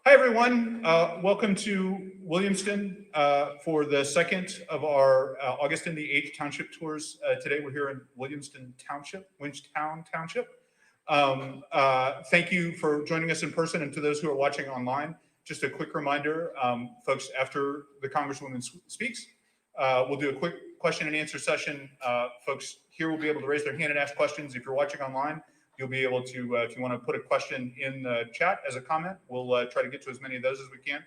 Hi, everyone. Welcome to Williamston for the second of our August and the 8th Township tours. Today, we're here in Williamston Township, Winchtown Township. Thank you for joining us in person, and to those who are watching online, just a quick reminder, folks, after the Congresswoman speaks, we'll do a quick question and answer session. Folks here will be able to raise their hand and ask questions. If you're watching online, you'll be able to, if you want to put a question in the chat as a comment, we'll try to get to as many of those as we can.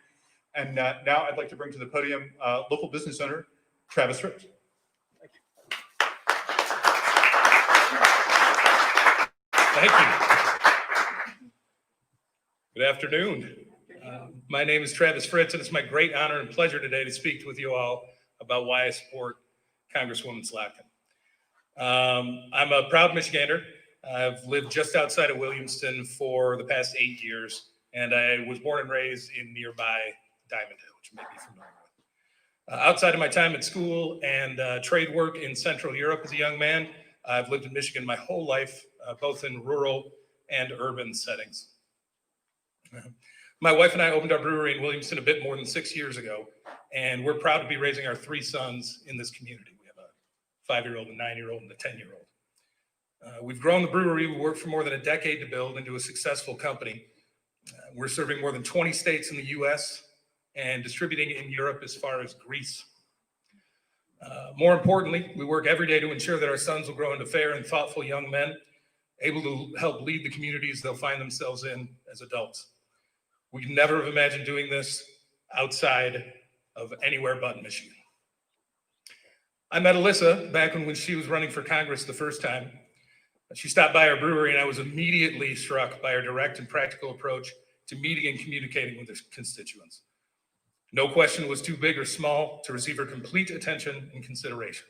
And now I'd like to bring to the podium local business owner, Travis Fritz. Thank you. Thank you. Good afternoon. My name is Travis Fritz, and it's my great honor and pleasure today to speak with you all about why I support Congresswoman Slotkin. I'm a proud Michigander. I've lived just outside of Williamston for the past 8 years, and I was born and raised in nearby Diamond Hill, which you may be familiar with. Outside of my time at school and trade work in Central Europe as a young man, I've lived in Michigan my whole life, both in rural and urban settings. My wife and I opened our brewery in Williamston a bit more than 6 years ago, and we're proud to be raising our 3 sons in this community. We have a 5-year-old, a 9-year-old, and a 10-year-old. We've grown the brewery. We worked for more than a decade to build into a successful company. We're serving more than 20 states in the U.S. and distributing in Europe as far as Greece. More importantly, we work every day to ensure that our sons will grow into fair and thoughtful young men, able to help lead the communities they'll find themselves in as adults. We could never have imagined doing this outside of anywhere but Michigan. I met Alyssa back when she was running for Congress the first time. She stopped by our brewery, and I was immediately struck by her direct and practical approach to meeting and communicating with her constituents. No question was too big or small to receive her complete attention and consideration.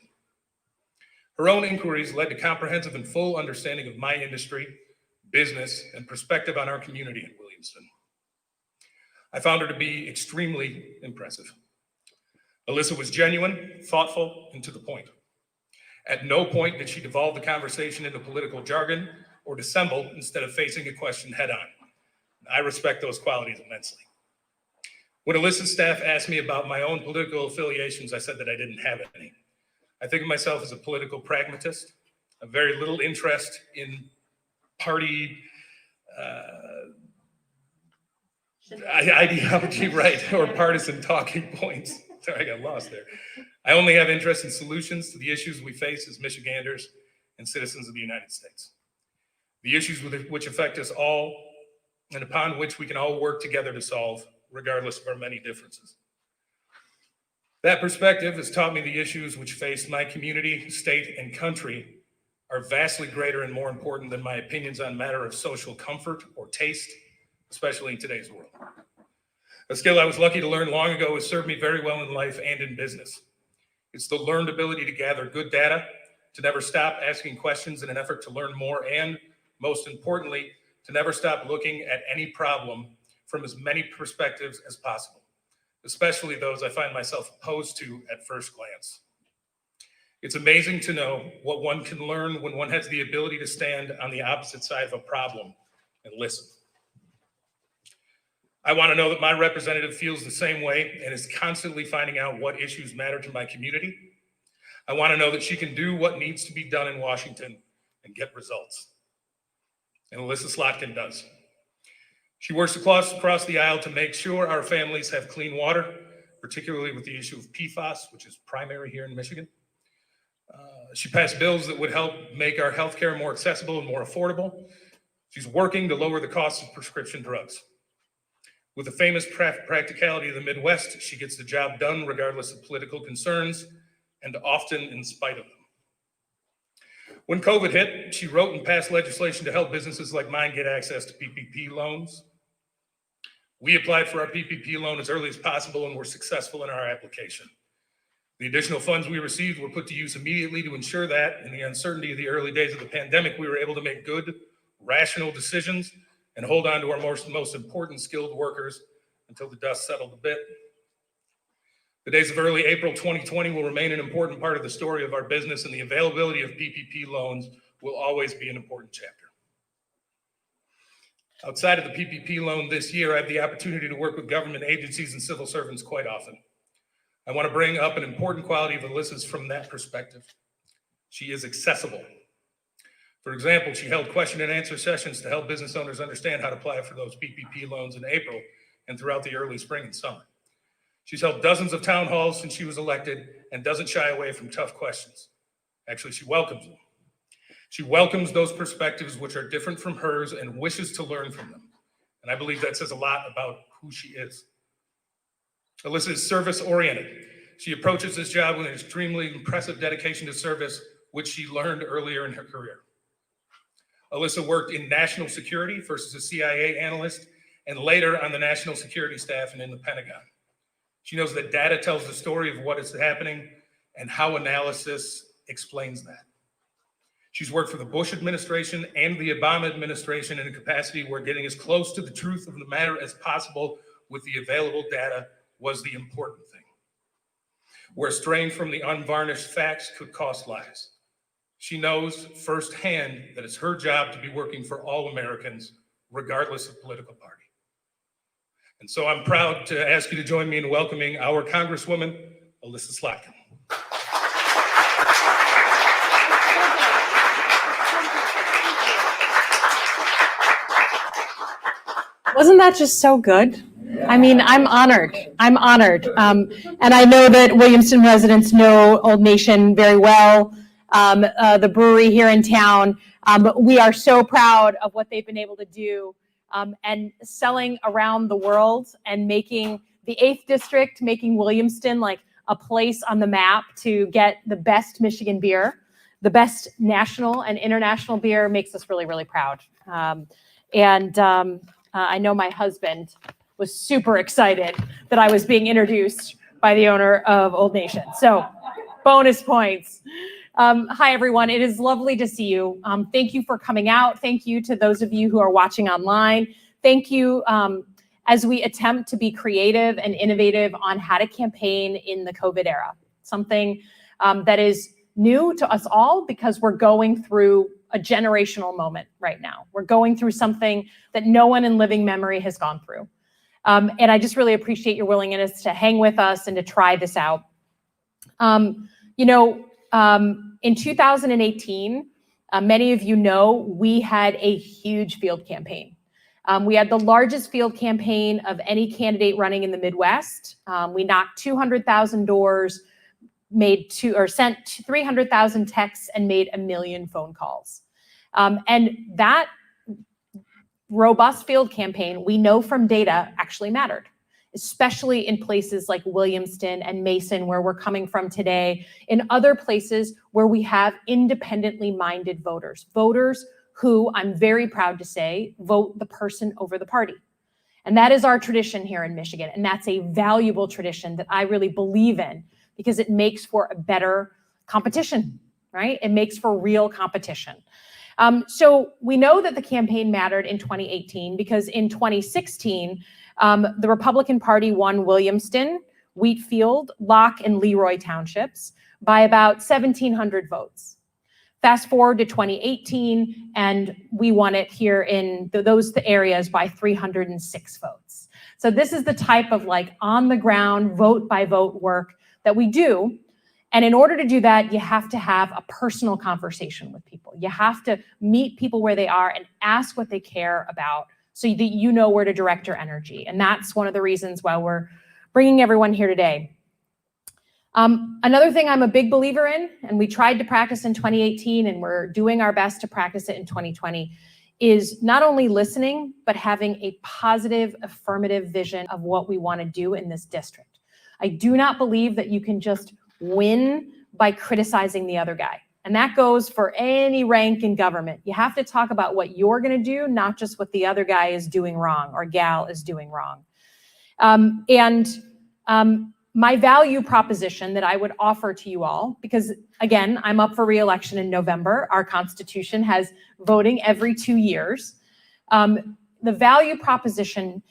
Her own inquiries led to comprehensive and full understanding of my industry, business, and perspective on our community in Williamston. I found her to be extremely impressive. Alyssa was genuine, thoughtful, and to the point. At no point did she devolve the conversation into political jargon or dissemble instead of facing a question head on. I respect those qualities immensely. When Alyssa's staff asked me about my own political affiliations, I said that I didn't have any. I think of myself as a political pragmatist, a very little interest in party ideology, right, or partisan talking points. Sorry, I got lost there. I only have interest in solutions to the issues we face as Michiganders and citizens of the United States. The issues which affect us all and upon which we can all work together to solve, regardless of our many differences. That perspective has taught me the issues which face my community, state, and country are vastly greater and more important than my opinions on matter of social comfort or taste, especially in today's world. A skill I was lucky to learn long ago has served me very well in life and in business. It's the learned ability to gather good data, to never stop asking questions in an effort to learn more, and most importantly, to never stop looking at any problem from as many perspectives as possible, especially those I find myself opposed to at first glance. It's amazing to know what one can learn when one has the ability to stand on the opposite side of a problem and listen. I want to know that my representative feels the same way and is constantly finding out what issues matter to my community. I want to know that she can do what needs to be done in Washington and get results. And Alyssa Slotkin does. She works across the aisle to make sure our families have clean water, particularly with the issue of PFAS, which is primary here in Michigan. She passed bills that would help make our healthcare more accessible and more affordable. She's working to lower the cost of prescription drugs. With the famous practicality of the Midwest, she gets the job done regardless of political concerns and often in spite of them. When COVID hit, she wrote and passed legislation to help businesses like mine get access to PPP loans. We applied for our PPP loan as early as possible and were successful in our application. The additional funds we received were put to use immediately to ensure that, in the uncertainty of the early days of the pandemic, we were able to make good, rational decisions and hold on to our most important skilled workers until the dust settled a bit. The days of early April 2020 will remain an important part of the story of our business, and the availability of PPP loans will always be an important chapter. Outside of the PPP loan this year, I have the opportunity to work with government agencies and civil servants quite often. I want to bring up an important quality of Alyssa's from that perspective. She is accessible. For example, she held question and answer sessions to help business owners understand how to apply for those PPP loans in April and throughout the early spring and summer. She's held dozens of town halls since she was elected and doesn't shy away from tough questions. Actually, she welcomes them. She welcomes those perspectives which are different from hers and wishes to learn from them. And I believe that says a lot about who she is. Alyssa is service-oriented. She approaches this job with an extremely impressive dedication to service, which she learned earlier in her career. Alyssa worked in national security, first as a CIA analyst, and later on the national security staff and in the Pentagon. She knows that data tells the story of what is happening and how analysis explains that. She's worked for the Bush administration and the Obama administration in a capacity where getting as close to the truth of the matter as possible with the available data was the important thing. Where straying from the unvarnished facts could cost lives. She knows firsthand that it's her job to be working for all Americans, regardless of political party. And so I'm proud to ask you to join me in welcoming our Congresswoman, Alyssa Slotkin. Wasn't that just so good? I mean, I'm honored. I'm honored. And I know that Williamston residents know Old Nation very well, the brewery here in town. But we are so proud of what they've been able to do and selling around the world and making the 8th District, making Williamston like a place on the map to get the best Michigan beer. The best national and international beer makes us really, really proud. I know my husband was super excited that I was being introduced by the owner of Old Nation. So bonus points. Hi, everyone. It is lovely to see you. Thank you for coming out. Thank you to those of you who are watching online. Thank you as we attempt to be creative and innovative on how to campaign in the COVID era. Something that is new to us all because we're going through a generational moment right now. We're going through something that no one in living memory has gone through. And I just really appreciate your willingness to hang with us and to try this out. In 2018, many of you know, we had a huge field campaign. We had the largest field campaign of any candidate running in the Midwest. We knocked 200,000 doors, sent 300,000 texts and made 1 million phone calls. And that robust field campaign, we know from data, actually mattered, especially in places like Williamston and Mason, where we're coming from today, in other places where we have independently minded voters who, I'm very proud to say, vote the person over the party. And that is our tradition here in Michigan. And that's a valuable tradition that I really believe in, because it makes for a better competition, right? It makes for real competition. So we know that the campaign mattered in 2018 because in 2016, the Republican Party won Williamston, Wheatfield, Locke, and Leroy townships by about 1,700 votes. Fast forward to 2018, and we won it here in those areas by 306 votes. So this is the type of like on the ground, vote by vote work that we do. And in order to do that, you have to have a personal conversation with people. You have to meet people where they are and ask what they care about so that you know where to direct your energy. And that's one of the reasons why we're bringing everyone here today. Another thing I'm a big believer in, and we tried to practice in 2018 and we're doing our best to practice it in 2020, is not only listening, but having a positive, affirmative vision of what we want to do in this district. I do not believe that you can just win by criticizing the other guy. And that goes for any rank in government. You have to talk about what you're going to do, not just what the other guy is doing wrong or gal is doing wrong. My value proposition that I would offer to you all, because again, I'm up for re-election in November. Our Constitution has voting every 2 years. The value proposition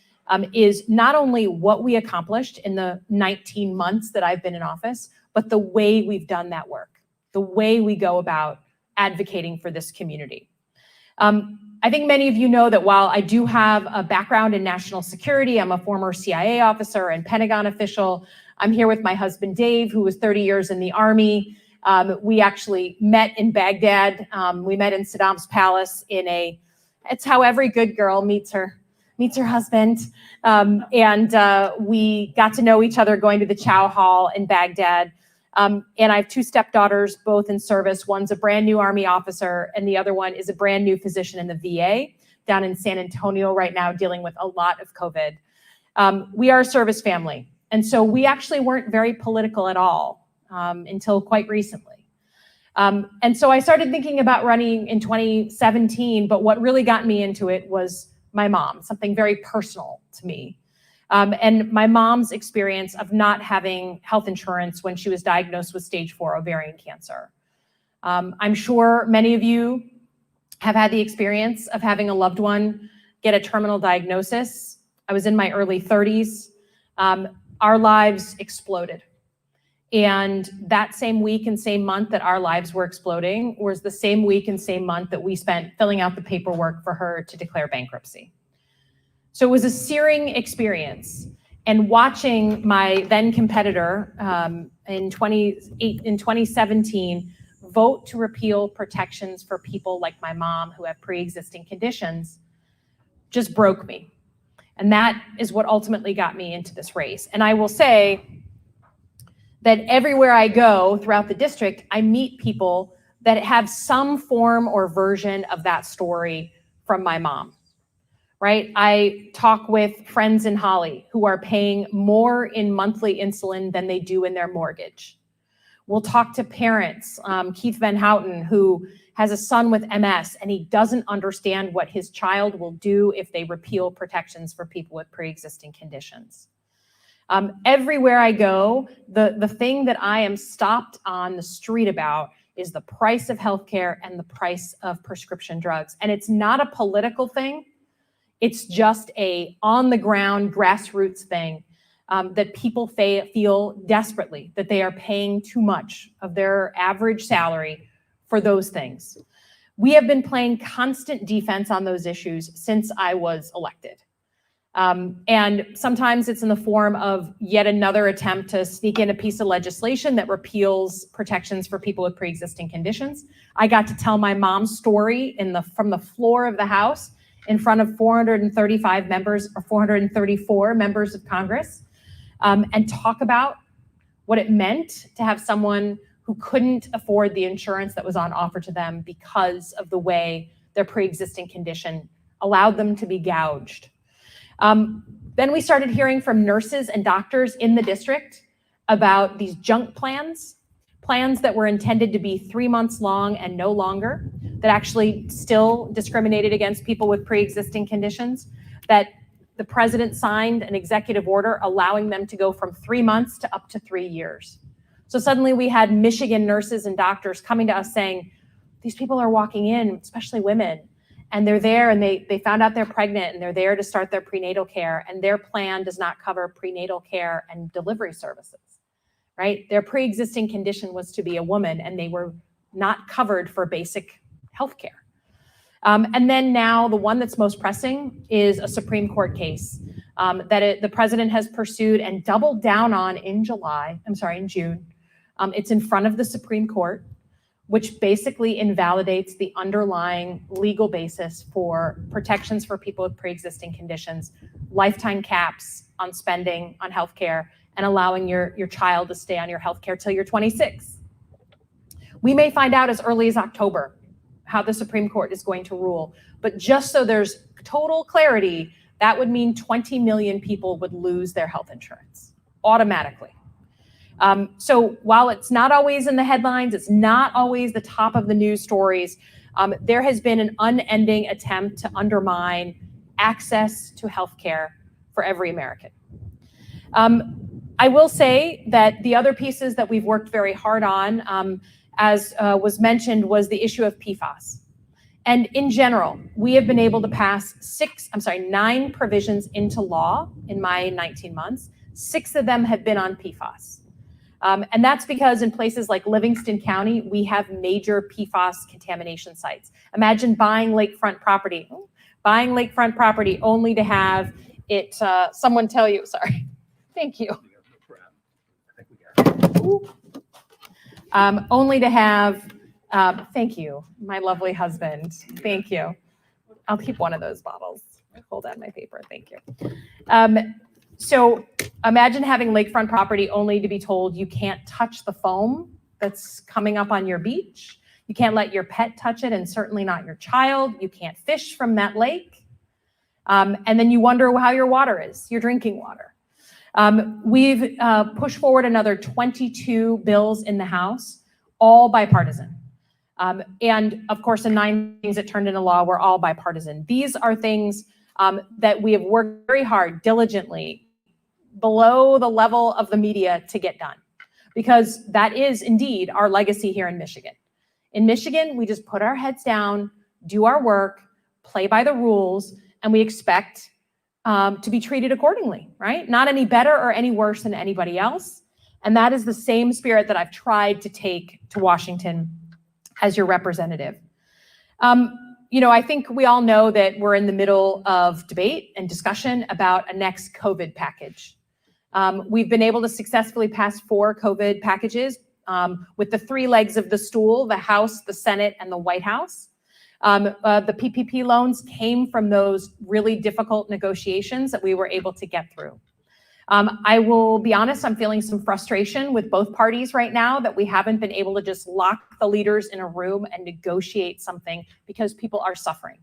is not only what we accomplished in the 19 months that I've been in office, but the way we've done that work, the way we go about advocating for this community. I think many of you know that while I do have a background in national security, I'm a former CIA officer and Pentagon official. I'm here with my husband, Dave, who was 30 years in the Army. We actually met in Baghdad. We met in Saddam's palace it's how every good girl meets her husband. We got to know each other going to the Chow Hall in Baghdad. And I have two stepdaughters, both in service. One's a brand new Army officer, and the other one is a brand new physician in the VA down in San Antonio right now, dealing with a lot of COVID. We are a service family. And so we actually weren't very political at all until quite recently. And so I started thinking about running in 2017, but what really got me into it was my mom, something very personal to me. And my mom's experience of not having health insurance when she was diagnosed with stage 4 ovarian cancer. I'm sure many of you have had the experience of having a loved one get a terminal diagnosis. I was in my early 30s. Our lives exploded. And that same week and same month that our lives were exploding was the same week and same month that we spent filling out the paperwork for her to declare bankruptcy. So it was a searing experience. And watching my then competitor in 2017 vote to repeal protections for people like my mom who have pre-existing conditions just broke me. And that is what ultimately got me into this race. And I will say that everywhere I go throughout the district, I meet people that have some form or version of that story from my mom, right? I talk with friends in Holly who are paying more in monthly insulin than they do in their mortgage. We'll talk to parents, Keith Van Houten, who has a son with MS, and he doesn't understand what his child will do if they repeal protections for people with pre-existing conditions. Everywhere I go, the thing that I am stopped on the street about is the price of healthcare and the price of prescription drugs. And it's not a political thing. It's just a on-the-ground grassroots thing that people feel desperately that they are paying too much of their average salary for those things. We have been playing constant defense on those issues since I was elected. And sometimes it's in the form of yet another attempt to sneak in a piece of legislation that repeals protections for people with pre-existing conditions. I got to tell my mom's story from the floor of the House in front of 435 members or 434 members of Congress, and talk about what it meant to have someone who couldn't afford the insurance that was on offer to them because of the way their pre-existing condition allowed them to be gouged. Then we started hearing from nurses and doctors in the district about these junk plans that were intended to be 3 months long and no longer, that actually still discriminated against people with pre-existing conditions, that the president signed an executive order allowing them to go from 3 months to up to 3 years. So suddenly we had Michigan nurses and doctors coming to us saying, these people are walking in, especially women, and they're there and they found out they're pregnant and they're there to start their prenatal care, and their plan does not cover prenatal care and delivery services, right? Their pre-existing condition was to be a woman, and they were not covered for basic health care. And then now the one that's most pressing is a Supreme Court case that the president has pursued and doubled down on in June. It's in front of the Supreme Court, which basically invalidates the underlying legal basis for protections for people with pre-existing conditions, lifetime caps on spending on healthcare, and allowing your child to stay on your healthcare till you're 26. We may find out as early as October how the Supreme Court is going to rule, but just so there's total clarity, that would mean 20 million people would lose their health insurance automatically. So while it's not always in the headlines, it's not always the top of the news stories, there has been an unending attempt to undermine access to healthcare for every American. I will say that the other pieces that we've worked very hard on, as was mentioned, was the issue of PFAS. And in general, we have been able to pass 9 provisions into law in my 19 months. 6 of them have been on PFAS. And that's because in places like Livingston County, we have major PFAS contamination sites. Imagine buying lakefront property only to have it, someone tell you, sorry, thank you. Only to have, thank you, my lovely husband, thank you. I'll keep one of those bottles. Hold on my paper, thank you. So imagine having lakefront property only to be told you can't touch the foam that's coming up on your beach. You can't let your pet touch it, and certainly not your child. You can't fish from that lake. And then you wonder how your water is, your drinking water. We've pushed forward another 22 bills in the House, all bipartisan. And of course, the 9 things that turned into law were all bipartisan. These are things that we have worked very hard, diligently, below the level of the media to get done, because that is indeed our legacy here in Michigan. In Michigan, we just put our heads down, do our work, play by the rules, and we expect to be treated accordingly, right? Not any better or any worse than anybody else. And that is the same spirit that I've tried to take to Washington as your representative. I think we all know that we're in the middle of debate and discussion about a next COVID package. We've been able to successfully pass 4 COVID packages with the 3 legs of the stool, the House, the Senate, and the White House. The PPP loans came from those really difficult negotiations that we were able to get through. I will be honest, I'm feeling some frustration with both parties right now that we haven't been able to just lock the leaders in a room and negotiate something because people are suffering.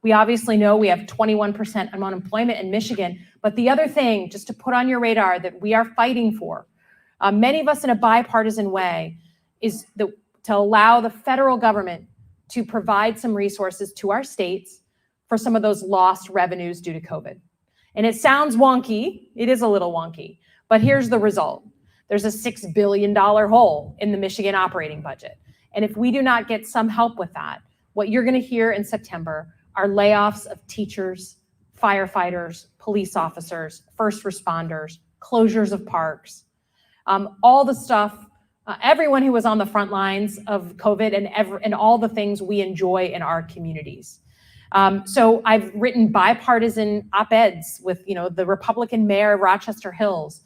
We obviously know we have 21% unemployment in Michigan, but the other thing, just to put on your radar, that we are fighting for, many of us in a bipartisan way, is to allow the federal government to provide some resources to our states for some of those lost revenues due to COVID. And it sounds wonky, it is a little wonky, but here's the result. There's a $6 billion hole in the Michigan operating budget. And if we do not get some help with that, what you're gonna hear in September are layoffs of teachers, firefighters, police officers, first responders, closures of parks, all the stuff, everyone who was on the front lines of COVID and all the things we enjoy in our communities. So I've written bipartisan op-eds with the Republican mayor of Rochester Hills,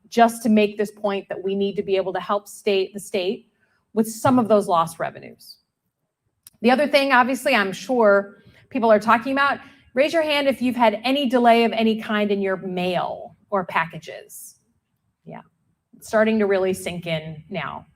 just to make this point that we need to be able to help the state with some of those lost revenues. The other thing, obviously, I'm sure people are talking about, raise your hand if you've had any delay of any kind in your mail or packages. Yeah, it's starting to really sink in now.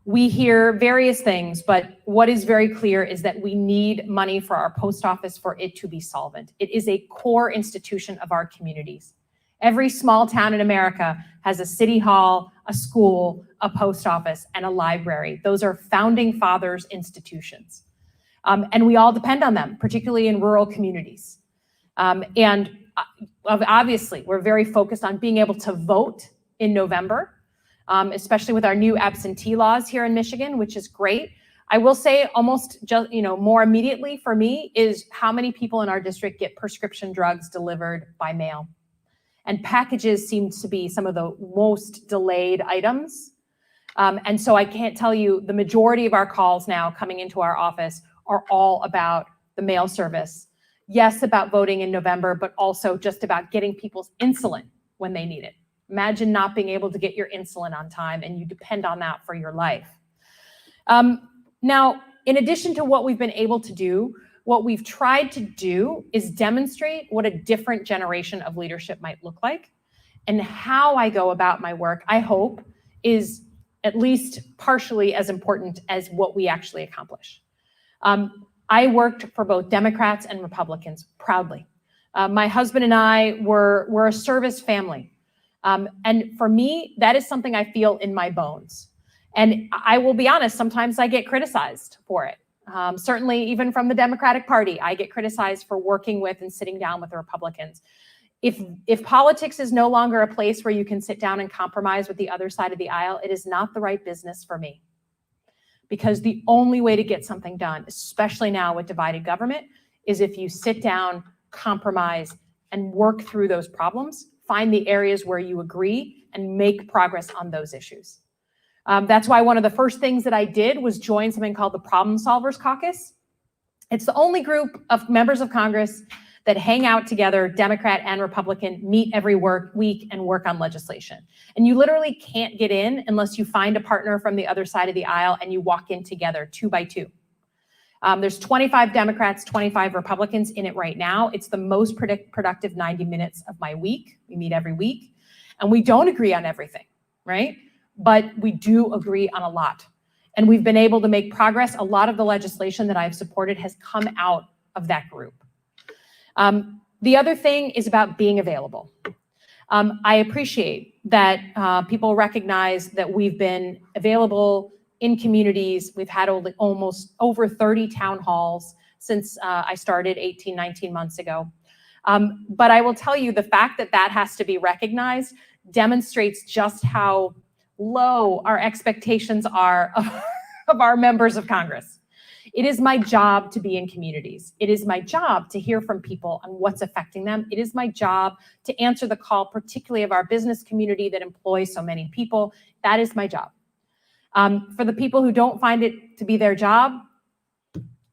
We hear various things, but what is very clear is that we need money for our post office for it to be solvent. It is a core institution of our communities. Every small town in America has a city hall, a school, a post office, and a library. Those are founding fathers' institutions. And we all depend on them, particularly in rural communities. And obviously, we're very focused on being able to vote in November. Especially with our new absentee laws here in Michigan, which is great. I will say almost just, more immediately for me is how many people in our district get prescription drugs delivered by mail. And packages seem to be some of the most delayed items. And so I can't tell you, the majority of our calls now coming into our office are all about the mail service. Yes, about voting in November, but also just about getting people's insulin when they need it. Imagine not being able to get your insulin on time and you depend on that for your life. Now, in addition to what we've been able to do, what we've tried to do is demonstrate what a different generation of leadership might look like. And how I go about my work, I hope, is at least partially as important as what we actually accomplish. I worked for both Democrats and Republicans proudly. My husband and I were a service family. And for me, that is something I feel in my bones. And I will be honest, sometimes I get criticized for it. Certainly, even from the Democratic Party, I get criticized for working with and sitting down with the Republicans. If politics is no longer a place where you can sit down and compromise with the other side of the aisle, it is not the right business for me. Because the only way to get something done, especially now with divided government, is if you sit down, compromise, and work through those problems find the areas where you agree, and make progress on those issues. That's why one of the first things that I did was join something called the Problem Solvers Caucus. It's the only group of members of Congress that hang out together, Democrat and Republican, meet every week and work on legislation. And you literally can't get in unless you find a partner from the other side of the aisle and you walk in together 2 by 2. There's 25 Democrats, 25 Republicans in it right now. It's the most productive 90 minutes of my week. We meet every week, and we don't agree on everything, right? But we do agree on a lot. And we've been able to make progress. A lot of the legislation that I've supported has come out of that group. The other thing is about being available. I appreciate that people recognize that we've been available in communities. We've had almost over 30 town halls since I started 18, 19 months ago. But I will tell you, the fact that that has to be recognized demonstrates just how low our expectations are of our members of Congress. It is my job to be in communities. It is my job to hear from people on what's affecting them. It is my job to answer the call, particularly of our business community that employs so many people. That is my job. For the people who don't find it to be their job,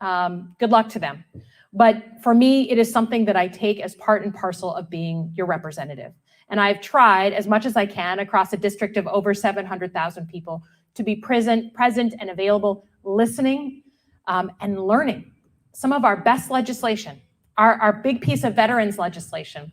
good luck to them. But for me, it is something that I take as part and parcel of being your representative. And I've tried as much as I can across a district of over 700,000 people to be present and available, listening and learning. Some of our best legislation, our big piece of veterans legislation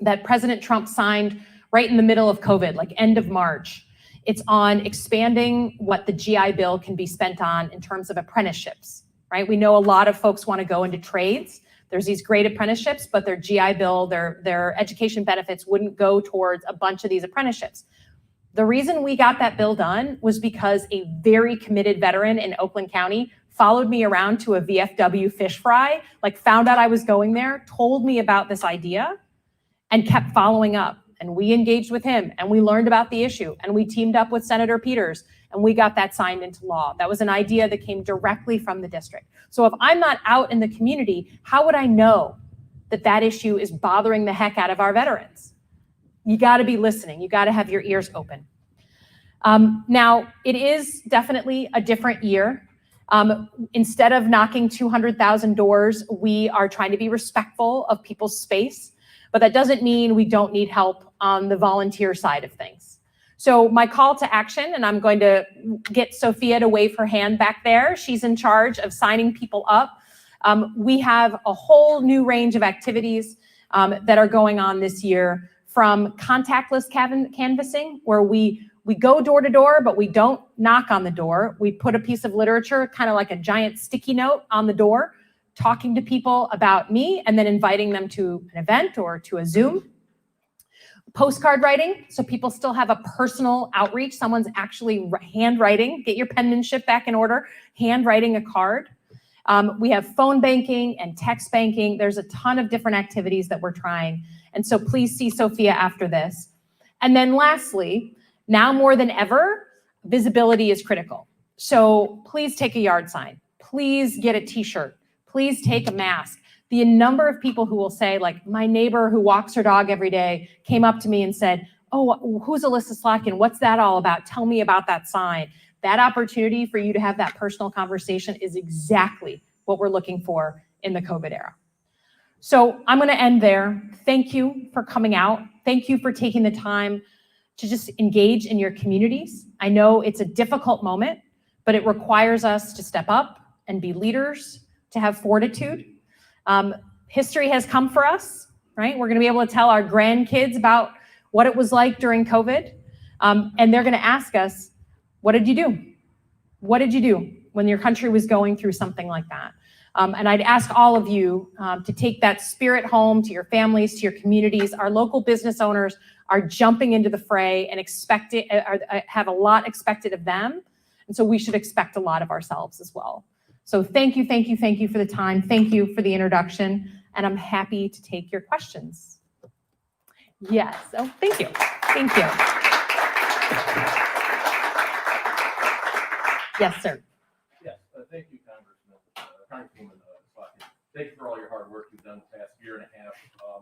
that President Trump signed right in the middle of COVID, like end of March. It's on expanding what the GI Bill can be spent on in terms of apprenticeships, right? We know a lot of folks want to go into trades. There's these great apprenticeships, but their GI Bill, their education benefits wouldn't go towards a bunch of these apprenticeships. The reason we got that bill done was because a very committed veteran in Oakland County followed me around to a VFW fish fry, like found out I was going there, told me about this idea, and kept following up. And we engaged with him, and we learned about the issue, and we teamed up with Senator Peters, and we got that signed into law. That was an idea that came directly from the district. So if I'm not out in the community, how would I know that that issue is bothering the heck out of our veterans? You got to be listening. You got to have your ears open. Now, it is definitely a different year. Instead of knocking 200,000 doors, we are trying to be respectful of people's space, but that doesn't mean we don't need help on the volunteer side of things. So my call to action, and I'm going to get Sophia to wave her hand back there. She's in charge of signing people up. We have a whole new range of activities that are going on this year, from contactless canvassing, where we go door to door, but we don't knock on the door. We put a piece of literature, kind of like a giant sticky note on the door, talking to people about me, and then inviting them to an event or to a Zoom. Postcard writing, so people still have a personal outreach. Someone's actually handwriting. Get your penmanship back in order. Handwriting a card. We have phone banking and text banking. There's a ton of different activities that we're trying. And so please see Sophia after this. And then lastly, now more than ever, visibility is critical. So please take a yard sign. Please get a t-shirt. Please take a mask. The number of people who will say, like, my neighbor who walks her dog every day came up to me and said, oh, who's Alyssa Slotkin? What's that all about? Tell me about that sign. That opportunity for you to have that personal conversation is exactly what we're looking for in the COVID era. So I'm going to end there. Thank you for coming out. Thank you for taking the time to just engage in your communities. I know it's a difficult moment, but it requires us to step up and be leaders, to have fortitude. History has come for us, right? We're going to be able to tell our grandkids about what it was like during COVID. And they're going to ask us, what did you do? What did you do when your country was going through something like that? And I'd ask all of you to take that spirit home to your families, to your communities. Our local business owners are jumping into the fray and have a lot expected of them. And so we should expect a lot of ourselves as well. So thank you for the time. Thank you for the introduction. And I'm happy to take your questions. Yes, oh, thank you. Thank you. Yes, sir. Yes, thank you, Congresswoman Slotkin. Thank you for all your hard work you've done the past year and a half.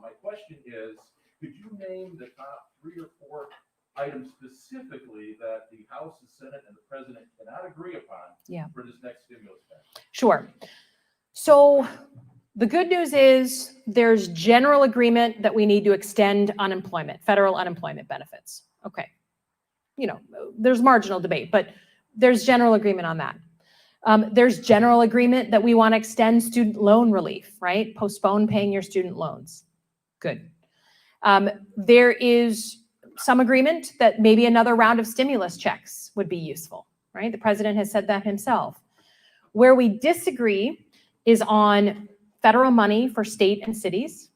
My question is, could you name the top 3 or 4 items specifically that the House, the Senate, and the President cannot agree upon for this next stimulus package? Sure. So the good news is there's general agreement that we need to extend unemployment, federal unemployment benefits. Okay. You know, there's marginal debate, but there's general agreement on that. There's general agreement that we want to extend student loan relief, right? Postpone paying your student loans. Good. There is some agreement that maybe another round of stimulus checks would be useful, right? The president has said that himself. Where we disagree is on federal money for states and cities,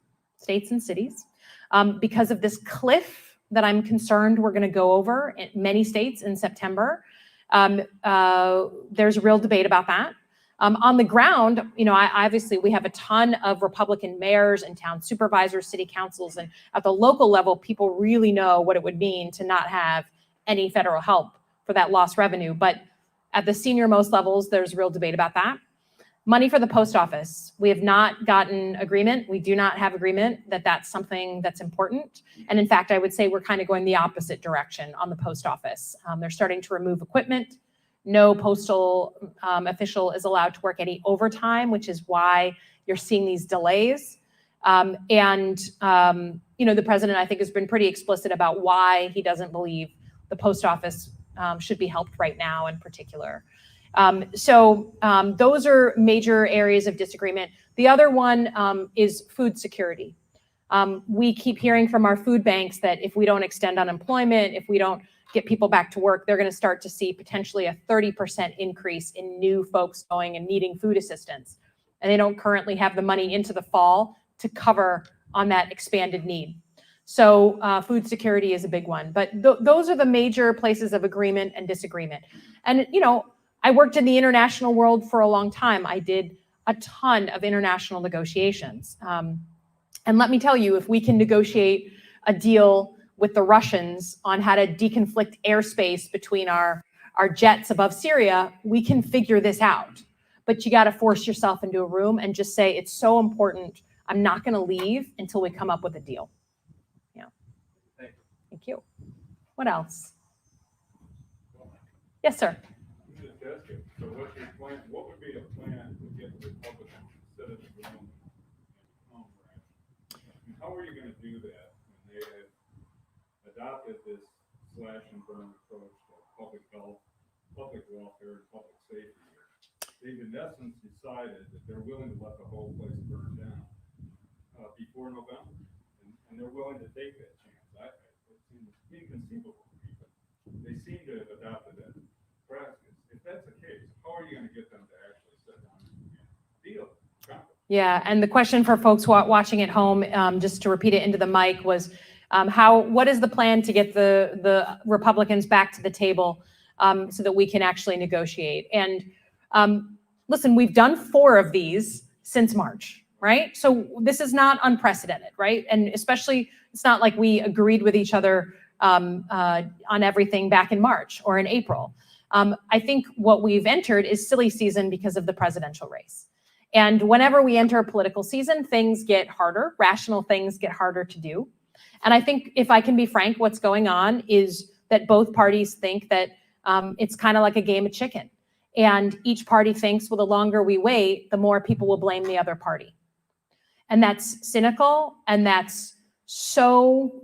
because of this cliff that I'm concerned we're going to go over in many states in September. There's a real debate about that. On the ground, you know, obviously we have a ton of Republican mayors and town supervisors, city councils, and at the local level, people really know what it would mean to not have any federal help for that lost revenue. But at the senior most levels, there's real debate about that. Money for the post office. We have not gotten agreement. We do not have agreement that that's something that's important. And in fact, I would say we're kind of going the opposite direction on the post office. They're starting to remove equipment. No postal official is allowed to work any overtime, which is why you're seeing these delays. You know, the president, I think, has been pretty explicit about why he doesn't believe the post office should be helped right now in particular. Those are major areas of disagreement. The other one is food security. We keep hearing from our food banks that if we don't extend unemployment, if we don't get people back to work, they're going to start to see potentially a 30% increase in new folks going and needing food assistance. And they don't currently have the money into the fall to cover on that expanded need. So food security is a big one. But those are the major places of agreement and disagreement. And, you know, I worked in the international world for a long time. I did a ton of international negotiations. And let me tell you, if we can negotiate a deal with the Russians on how to deconflict airspace between our jets above Syria, we can figure this out. But you got to force yourself into a room and just say, it's so important. I'm not going to leave until we come up with a deal. Yeah. Thank you. What else? Yes, sir. So what's your plan? What would be the plan to get the Republicans instead of the room and home branch? And how are you going to do that when they have adopted this slash and burn approach to public health, public welfare, and public safety here? They've in essence decided that they're willing to let the whole place burn down before November, and they're willing to take that chance. It seems inconceivable to me, but they seem to have adopted that practice. If that's the case, how are you going to get them to actually sit down and deal? Yeah, and the question for folks watching at home, just to repeat it into the mic, was what is the plan to get the Republicans back to the table so that we can actually negotiate? And listen, we've done 4 of these since March, right? So this is not unprecedented, right? And especially, it's not like we agreed with each other on everything back in March or in April. I think what we've entered is silly season because of the presidential race. And whenever we enter a political season, things get harder, rational things get harder to do. And I think, if I can be frank, what's going on is that both parties think that it's kind of like a game of chicken. And each party thinks, well, the longer we wait, the more people will blame the other party. And that's cynical, and that's so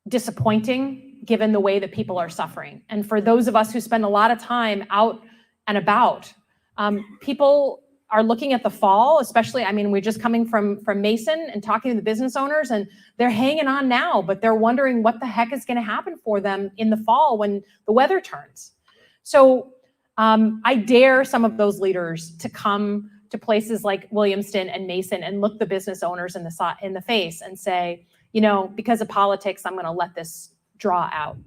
disappointing given the way that people are suffering. And for those of us who spend a lot of time out and about, people are looking at the fall, especially, I mean, we're just coming from Mason and talking to the business owners, and they're hanging on now, but they're wondering what the heck is going to happen for them in the fall when the weather turns. So I dare some of those leaders to come to places like Williamston and Mason and look the business owners in the face and say, you know, because of politics, I'm going to let this draw out.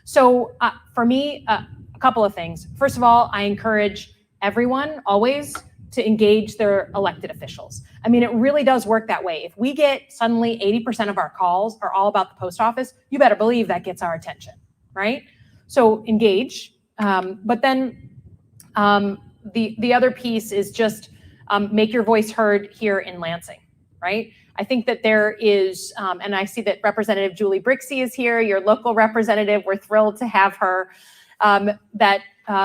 So for me, a couple of things. First of all, I encourage everyone always to engage their elected officials. I mean, it really does work that way. If we get suddenly 80% of our calls are all about the post office, you better believe that gets our attention, right? So engage. But then the other piece is just make your voice heard here in Lansing, right? I think that there is, and I see that Representative Julie Brixey is here, your local representative. We're thrilled to have her.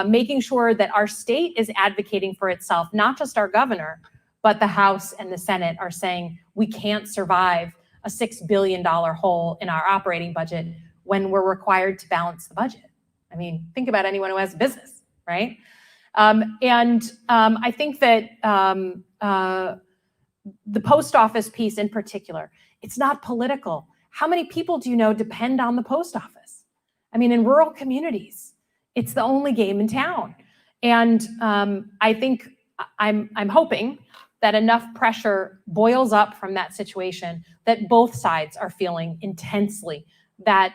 Making sure that our state is advocating for itself, not just our governor, but the House and the Senate are saying we can't survive a $6 billion hole in our operating budget when we're required to balance the budget. I mean, think about anyone who has a business, right? I think that the post office piece in particular, it's not political. How many people do you know depend on the post office? I mean, in rural communities, it's the only game in town. And I think I'm hoping that enough pressure boils up from that situation that both sides are feeling intensely that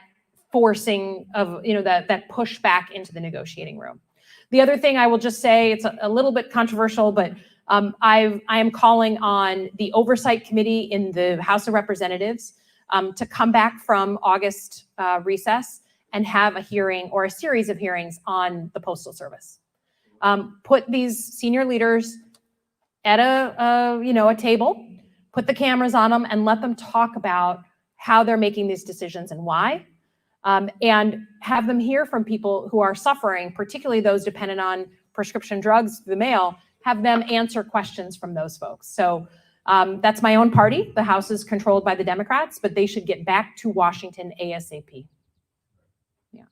forcing of, that push back into the negotiating room. The other thing I will just say, it's a little bit controversial, but I am calling on the Oversight Committee in the House of Representatives to come back from August recess and have a hearing or a series of hearings on the Postal Service. Put these senior leaders at a table, put the cameras on them, and let them talk about how they're making these decisions and why, and have them hear from people who are suffering, particularly those dependent on prescription drugs through the mail, have them answer questions from those folks. So that's my own party. The House is controlled by the Democrats, but they should get back to Washington ASAP. Yeah.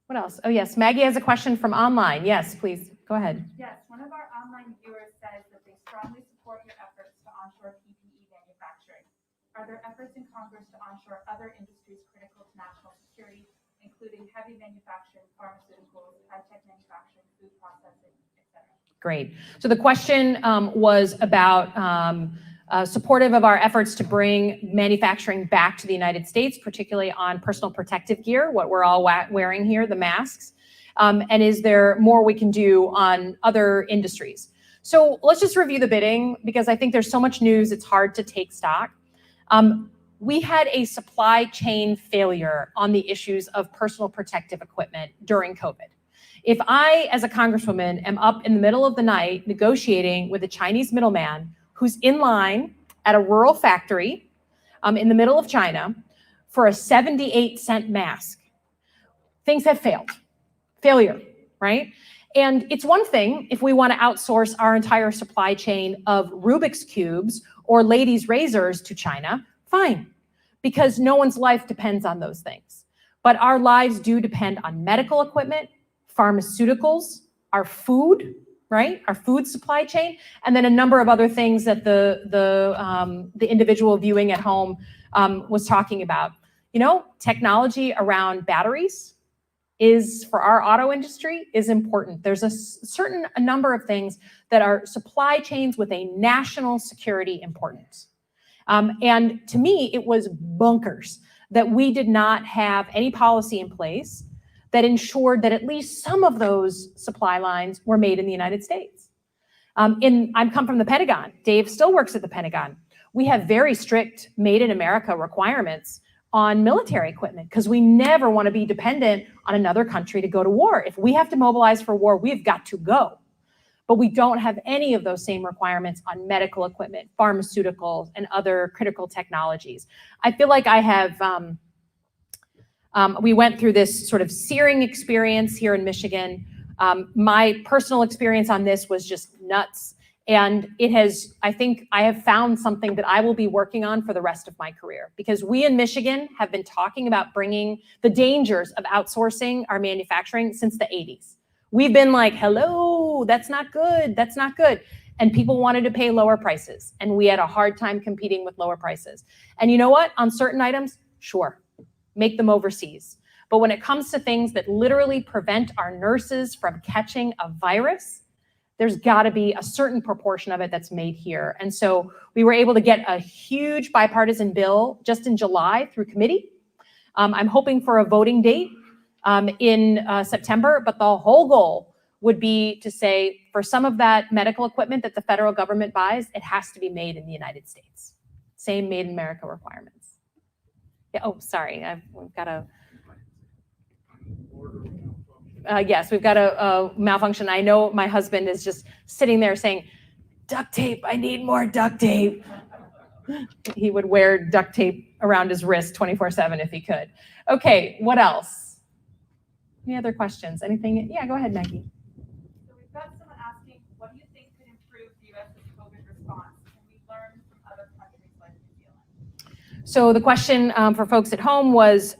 What else? Oh, yes. Maggie has a question from online. Yes, please. Go ahead. Yes. One of our online viewers says that they strongly support your efforts to onshore PPE manufacturing. Are there efforts in Congress to onshore other industries critical to national security, including heavy manufacturing, pharmaceuticals, high-tech manufacturing, food processing, etc.? Great. So the question was about supportive of our efforts to bring manufacturing back to the United States, particularly on personal protective gear, what we're all wearing here, the masks. And is there more we can do on other industries? So let's just review the bidding, because I think there's so much news, it's hard to take stock. We had a supply chain failure on the issues of personal protective equipment during COVID. If I, as a congresswoman, am up in the middle of the night negotiating with a Chinese middleman who's in line at a rural factory in the middle of China for a 78-cent mask, things have failed. Failure, right? And it's one thing if we want to outsource our entire supply chain of Rubik's Cubes or ladies' razors to China, fine, because no one's life depends on those things. But our lives do depend on medical equipment, pharmaceuticals, our food, right? Our food supply chain, and then a number of other things that the individual viewing at home was talking about. Technology around batteries is, for our auto industry, is important. There's a number of things that are supply chains with a national security importance. And to me, it was bonkers that we did not have any policy in place that ensured that at least some of those supply lines were made in the United States. I come from the Pentagon. Dave still works at the Pentagon. We have very strict Made in America requirements on military equipment because we never want to be dependent on another country to go to war. If we have to mobilize for war, we've got to go. But we don't have any of those same requirements on medical equipment, pharmaceuticals, and other critical technologies. I feel like I have, we went through this sort of searing experience here in Michigan. My personal experience on this was just nuts. And it has, I think I have found something that I will be working on for the rest of my career, because we in Michigan have been talking about bringing the dangers of outsourcing our manufacturing since the 80s. We've been like, hello, that's not good. That's not good. And people wanted to pay lower prices. And we had a hard time competing with lower prices. And you know what? On certain items, sure, make them overseas. But when it comes to things that literally prevent our nurses from catching a virus, there's got to be a certain proportion of it that's made here. And so we were able to get a huge bipartisan bill just in July through committee. I'm hoping for a voting date in September, but the whole goal would be to say for some of that medical equipment that the federal government buys, it has to be made in the United States. Same Made in America requirements. Yeah, oh, sorry, we've got a... yes, we've got a malfunction. I know my husband is just sitting there saying, duct tape, I need more duct tape. He would wear duct tape around his wrist 24/7 if he could. Okay, what else? Any other questions? Anything? Yeah, go ahead, Maggie. So we've got someone asking, what do you think could improve the U.S.'s COVID response? Can we learn from other countries like New Zealand? So the question for folks at home was,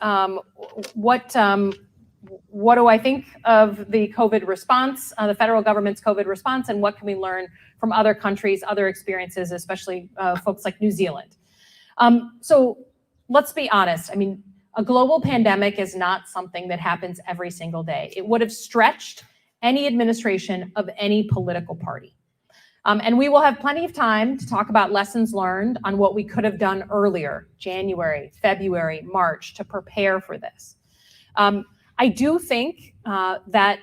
what do I think of the COVID response, the federal government's COVID response, and what can we learn from other countries, other experiences, especially folks like New Zealand? So let's be honest. I mean, a global pandemic is not something that happens every single day. It would have stretched any administration of any political party. And we will have plenty of time to talk about lessons learned on what we could have done earlier, January, February, March, to prepare for this. I do think that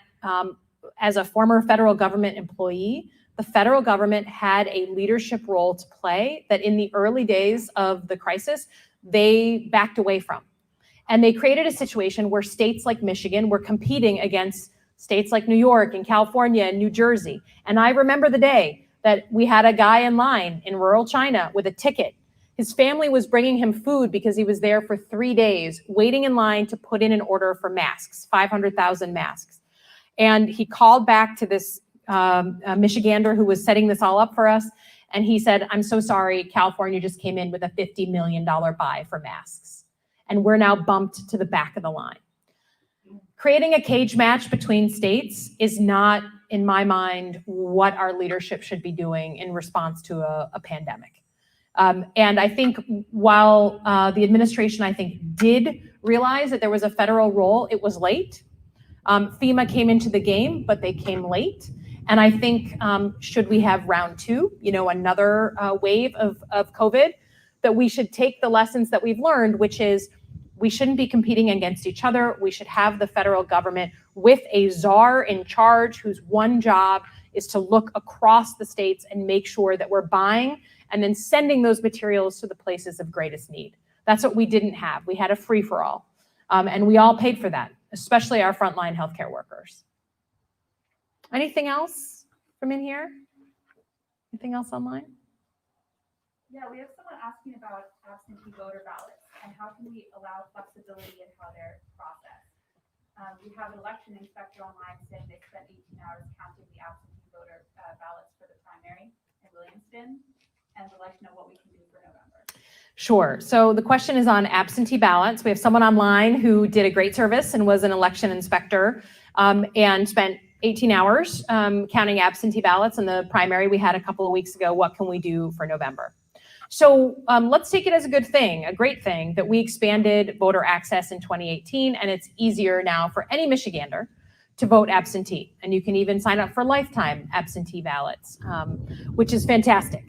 as a former federal government employee, the federal government had a leadership role to play that in the early days of the crisis, they backed away from. And they created a situation where states like Michigan were competing against states like New York and California and New Jersey. And I remember the day that we had a guy in line in rural China with a ticket. His family was bringing him food because he was there for 3 days, waiting in line to put in an order for masks, 500,000 masks. And he called back to this Michigander who was setting this all up for us. And he said, I'm so sorry, California just came in with a $50 million buy for masks. And we're now bumped to the back of the line. Creating a cage match between states is not, in my mind, what our leadership should be doing in response to a pandemic. And I think while the administration, I think, did realize that there was a federal role, it was late. FEMA came into the game, but they came late. And I think should we have round two, another wave of COVID, that we should take the lessons that we've learned, which is we shouldn't be competing against each other. We should have the federal government with a czar in charge whose one job is to look across the states and make sure that we're buying and then sending those materials to the places of greatest need. That's what we didn't have. We had a free-for-all, and we all paid for that, especially our frontline healthcare workers. Anything else from in here? Anything else online? Yeah, we have someone asking about absentee voter ballots and how can we allow flexibility in how they're processed. We have an election inspector online saying they spent 18 hours counting the absentee voter ballots for the primary in Williamston, and would like to know what we can do for November. Sure. So the question is on absentee ballots. We have someone online who did a great service and was an election inspector and spent 18 hours counting absentee ballots in the primary we had a couple of weeks ago. What can we do for November? So let's take it as a good thing, a great thing, that we expanded voter access in 2018, and it's easier now for any Michigander to vote absentee. And you can even sign up for lifetime absentee ballots, which is fantastic.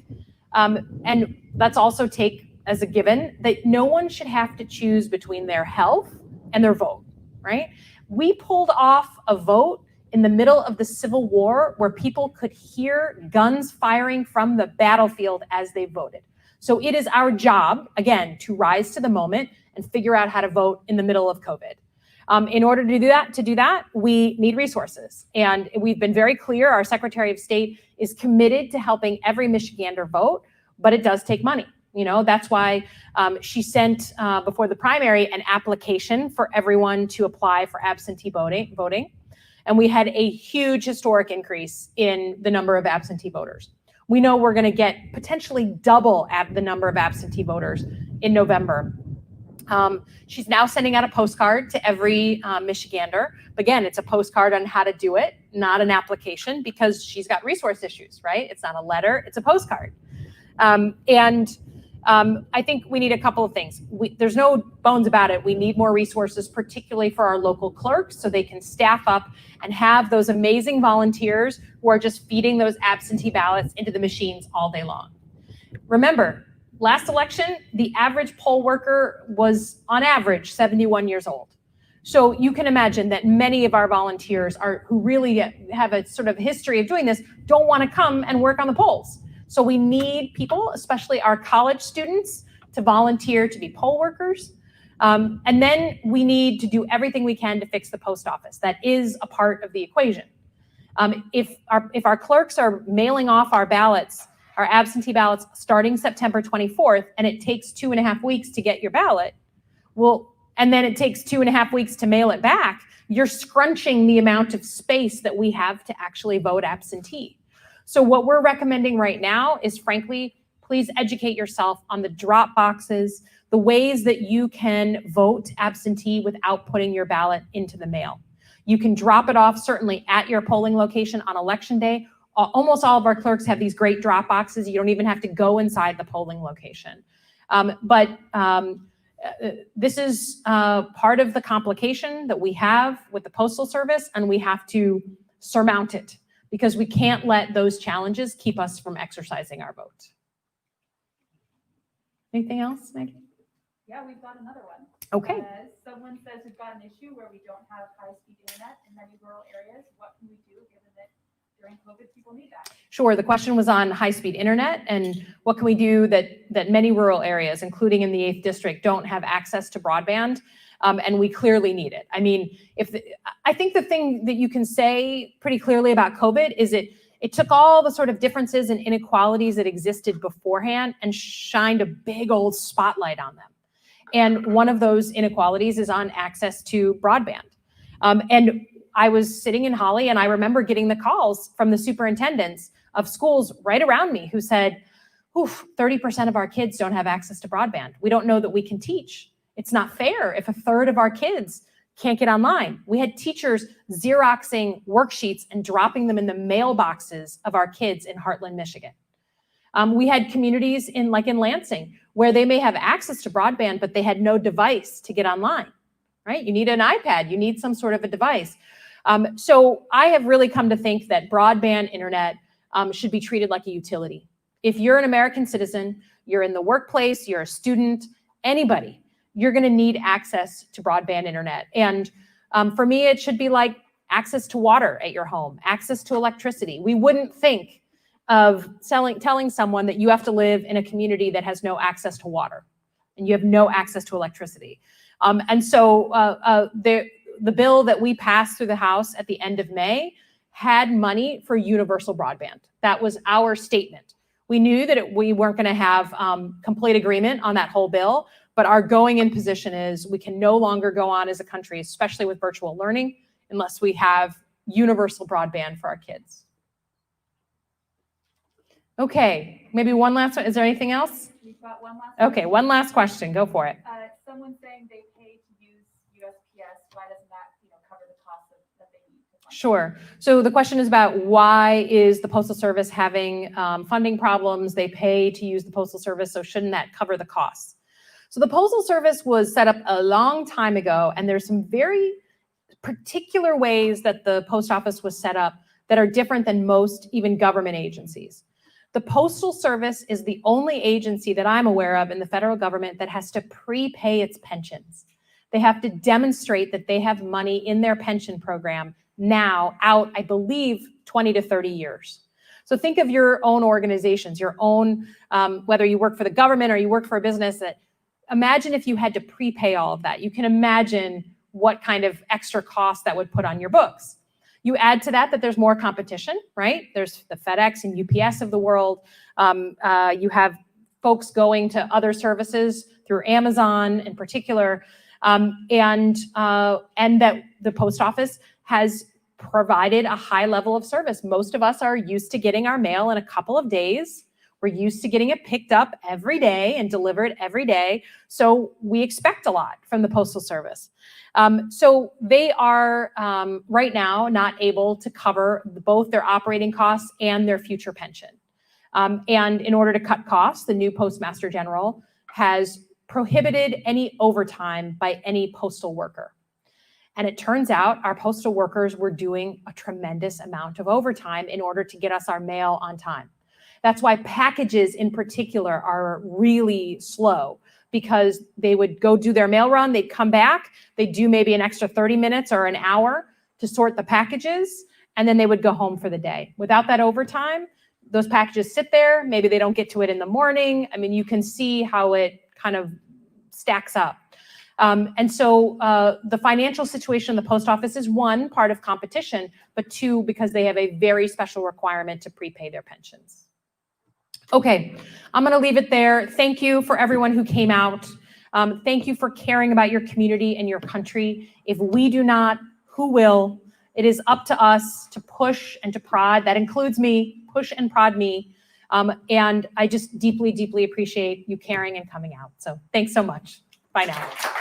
And let's also take as a given that no one should have to choose between their health and their vote, right? We pulled off a vote in the middle of the Civil War where people could hear guns firing from the battlefield as they voted. So it is our job, again, to rise to the moment and figure out how to vote in the middle of COVID. In order to do that, we need resources. And we've been very clear, our Secretary of State is committed to helping every Michigander vote, but it does take money. That's why she sent before the primary an application for everyone to apply for absentee voting. And we had a huge historic increase in the number of absentee voters. We know we're going to get potentially double the number of absentee voters in November. She's now sending out a postcard to every Michigander. Again, it's a postcard on how to do it, not an application, because she's got resource issues, right? It's not a letter, it's a postcard. I think we need a couple of things. There's no bones about it. We need more resources, particularly for our local clerks, so they can staff up and have those amazing volunteers who are just feeding those absentee ballots into the machines all day long. Remember, last election, the average poll worker was, on average, 71 years old. So you can imagine that many of our volunteers who really have a sort of history of doing this don't want to come and work on the polls. So we need people, especially our college students, to volunteer to be poll workers. And then we need to do everything we can to fix the post office. That is a part of the equation. If our clerks are mailing off our ballots our absentee ballots starting September 24th, and it takes 2.5 weeks to get your ballot, well, and then it takes 2.5 weeks to mail it back, you're scrunching the amount of space that we have to actually vote absentee. So what we're recommending right now is, frankly, please educate yourself on the drop boxes, the ways that you can vote absentee without putting your ballot into the mail. You can drop it off certainly at your polling location on election day. Almost all of our clerks have these great drop boxes. You don't even have to go inside the polling location. This is part of the complication that we have with the Postal Service, and we have to surmount it because we can't let those challenges keep us from exercising our vote. Anything else, Maggie? Yeah, we've got another one. Okay. Someone says we've got an issue where we don't have high-speed internet in many rural areas. What can we do given that during COVID people need that? Sure. The question was on high-speed internet and what can we do that many rural areas, including in the 8th district, don't have access to broadband, and we clearly need it. I mean, I think the thing that you can say pretty clearly about COVID is it took all the sort of differences and inequalities that existed beforehand and shined a big old spotlight on them. And one of those inequalities is on access to broadband. And I was sitting in Holly and I remember getting the calls from the superintendents of schools right around me who said, oof, 30% of our kids don't have access to broadband. We don't know that we can teach. It's not fair if 1/3 of our kids can't get online. We had teachers Xeroxing worksheets and dropping them in the mailboxes of our kids in Heartland, Michigan. We had communities in Lansing where they may have access to broadband, but they had no device to get online, right? You need an iPad, you need some sort of a device. So I have really come to think that broadband internet should be treated like a utility. If you're an American citizen, you're in the workplace, you're a student, anybody, you're gonna need access to broadband internet. And for me, it should be like access to water at your home, access to electricity. We wouldn't think of telling someone that you have to live in a community that has no access to water and you have no access to electricity. And so the bill that we passed through the House at the end of May had money for universal broadband. That was our statement. We knew that we weren't going to have complete agreement on that whole bill, but our going in position is we can no longer go on as a country, especially with virtual learning, unless we have universal broadband for our kids. Okay, maybe one last one. Is there anything else? We've got one last. Okay, one last question. Go for it. Someone saying they pay to use USPS. Why doesn't that, cover the cost that they need to fund? Sure. So the question is about why is the Postal Service having funding problems? They pay to use the Postal Service, so shouldn't that cover the costs? So the Postal Service was set up a long time ago, and there's some very particular ways that the Post Office was set up that are different than most even government agencies. The Postal Service is the only agency that I'm aware of in the federal government that has to prepay its pensions. They have to demonstrate that they have money in their pension program now out, I believe, 20 to 30 years. So think of your own organizations, your own, whether you work for the government or you work for a business, that imagine if you had to prepay all of that. You can imagine what kind of extra cost that would put on your books. You add to that there's more competition, right? There's the FedEx and UPS of the world. You have folks going to other services through Amazon in particular, and that the post office has provided a high level of service. Most of us are used to getting our mail in a couple of days. We're used to getting it picked up every day and delivered every day. So we expect a lot from the Postal Service. So they are right now not able to cover both their operating costs and their future pension. And in order to cut costs, the new Postmaster General has prohibited any overtime by any postal worker. And it turns out our postal workers were doing a tremendous amount of overtime in order to get us our mail on time. That's why packages in particular are really slow, because they would go do their mail run, they'd come back, they'd do maybe an extra 30 minutes or an hour to sort the packages, and then they would go home for the day. Without that overtime, those packages sit there, maybe they don't get to it in the morning. I mean, you can see how it kind of stacks up. And so the financial situation of the post office is one, part of competition, but two, because they have a very special requirement to prepay their pensions. Okay, I'm going to leave it there. Thank you for everyone who came out. Thank you for caring about your community and your country. If we do not, who will? It is up to us to push and to prod. That includes me, push and prod me. And I just deeply, deeply appreciate you caring and coming out. So thanks so much. Bye now.